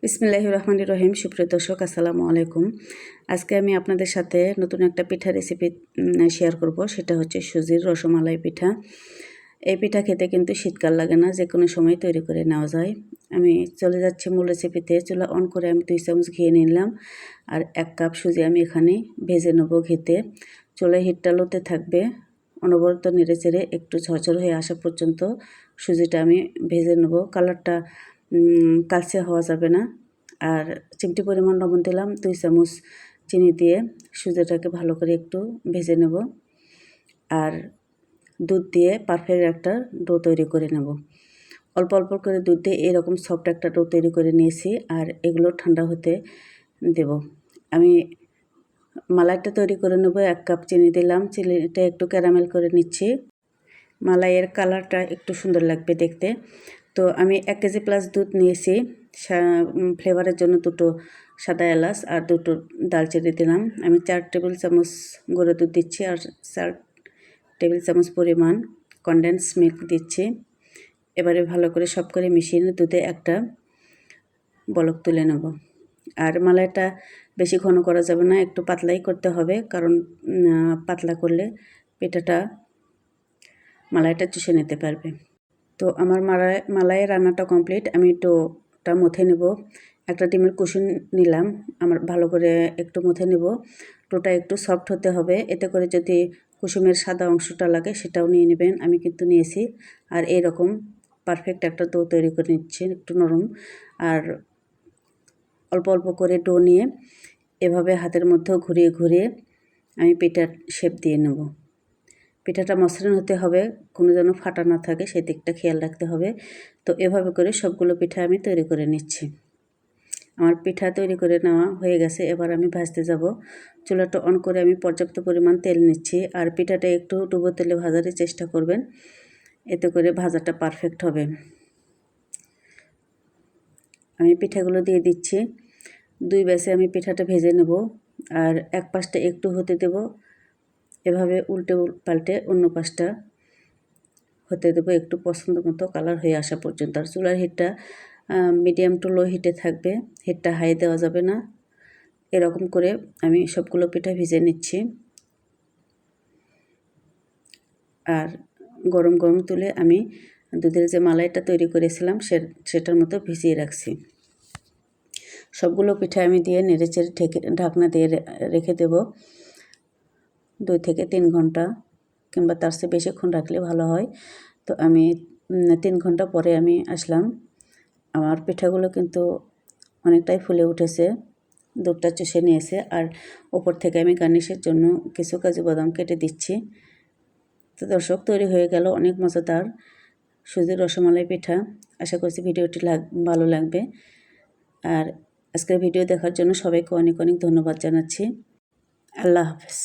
বিসমিল্লাহির রহমানির রহিম। সুপ্রিয় দর্শক, আসসালামু আলাইকুম। আজকে আমি আপনাদের সাথে নতুন একটা পিঠা রেসিপি শেয়ার করব। সেটা হচ্ছে সুজির রসমালাই পিঠা। এই পিঠা খেতে কিন্তু শীতকাল লাগে না, যে কোনো সময় তৈরি করে নেওয়া যায়। আমি চলে যাচ্ছি মূল রেসিপিতে। চুলা অন করে আমি 2 চামচ ঘি নিলাম আর 1 কাপ সুজি আমি এখানে ভেজে নেব ঘিতে। চুলায় হিটটা লোতে থাকবে, অনবরত নেড়ে চেড়ে একটু ঝরঝর হয়ে আসা পর্যন্ত সুজিটা আমি ভেজে নেব। কালারটা কালচে হওয়া যাবে না। আর চিমটি পরিমাণ লবণ দিলাম, 2 চামচ চিনি দিয়ে সুজিটাকে ভালো করে একটু ভেজে নেব। আর দুধ দিয়ে পারফেক্ট একটা ডো তৈরি করে নেব। অল্প অল্প করে দুধ দিয়ে এরকম সফট একটা ডো তৈরি করে নিয়েছি। আর এগুলো ঠান্ডা হতে দেব। আমি মালাইটা তৈরি করে নেব। 1 কাপ চিনি দিলাম, চিনিটা একটু ক্যারামেল করে নিচ্ছি। মালাইয়ের কালারটা একটু সুন্দর লাগবে দেখতে। তো আমি 1 কেজি প্লাস দুধ নিয়েছি। ফ্লেভারের জন্য 2টো সাদা এলাচ আর 2টো দারচিনি দিলাম। আমি 4 টেবিল চামচ গুঁড়ো দুধ দিচ্ছি আর 4 টেবিল চামচ পরিমাণ কনডেন্স মিল্ক দিচ্ছি। এবারে ভালো করে সব করে মিশিয়ে দুধে একটা বলক তুলে নেব। আর মালাইটা বেশি ঘন করা যাবে না, একটু পাতলাই করতে হবে, কারণ পাতলা করলে পিঠাটা মালাইটা চুষে নিতে পারবে। তো আমার মালাইয়ের রান্নাটা কমপ্লিট। আমি ডোটা মথে নেব। একটা ডিমের কুসুম নিলাম, আমার ভালো করে একটু মথে নেব। ডোটা একটু সফট হতে হবে, এতে করে যদি কুসুমের সাদা অংশটা লাগে সেটাও নিয়ে নেবেন। আমি কিন্তু নিয়েছি। আর এরকম পারফেক্ট একটা ডো তৈরি করে নিচ্ছি, একটু নরম। আর অল্প অল্প করে ডো নিয়ে এভাবে হাতের মধ্যেও ঘুরিয়ে ঘুরিয়ে আমি পিঠার শেপ দিয়ে নেব। পিঠাটা মসৃণ হতে হবে, কোনো যেন ফাটা না থাকে সেই দিকটা খেয়াল রাখতে হবে। তো এভাবে করে সবগুলো পিঠা আমি তৈরি করে নিচ্ছি। আমার পিঠা তৈরি করে নেওয়া হয়ে গেছে। এবার আমি ভাজতে যাব। চুলাটা অন করে আমি পর্যাপ্ত পরিমাণ তেল নিচ্ছি। আর পিঠাটা একটু ডুবো তেলে ভাজার চেষ্টা করবেন, এতে করে ভাজাটা পারফেক্ট হবে। আমি পিঠাগুলো দিয়ে দিচ্ছি। 2 ব্যাচে আমি পিঠাটা ভেজে নেব। আর এক পাশটা একটু হতে দেব, এভাবে উল্টে পাল্টে অন্য পাশটা হতে দেবো একটু পছন্দ মতো কালার হয়ে আসা পর্যন্ত। আর চুলার হিটটা মিডিয়াম টু লো হিটে থাকবে, হিটটা হাই দেওয়া যাবে না। এরকম করে আমি সবগুলো পিঠা ভেজে নিচ্ছি। আর গরম গরম তুলে আমি দুধের যে মালাইটা তৈরি করেছিলাম সেটার মতো ভিজিয়ে রাখছি। সবগুলো পিঠা আমি দিয়ে নেড়েচেড়ে ঢাকনা দিয়ে রেখে দেব 2 থেকে 3 ঘন্টা, কিংবা তার চেয়ে বেশিক্ষণ রাখলে ভালো হয়। তো আমি 3 ঘন্টা পরে আমি আসলাম। আমার পিঠাগুলো কিন্তু অনেকটাই ফুলে উঠেছে, দুধটা চুষে নিয়েছে। আর ওপর থেকে আমি গার্নিশের জন্য কিছু কাজু বাদাম কেটে দিচ্ছি। তো দর্শক, তৈরি হয়ে গেল অনেক মজাদার সুজির রসমালাই পিঠা। আশা করছি ভিডিওটি ভালো লাগবে। আর আজকের ভিডিও দেখার জন্য সবাইকে অনেক অনেক ধন্যবাদ জানাচ্ছি। আল্লাহ হাফেজ।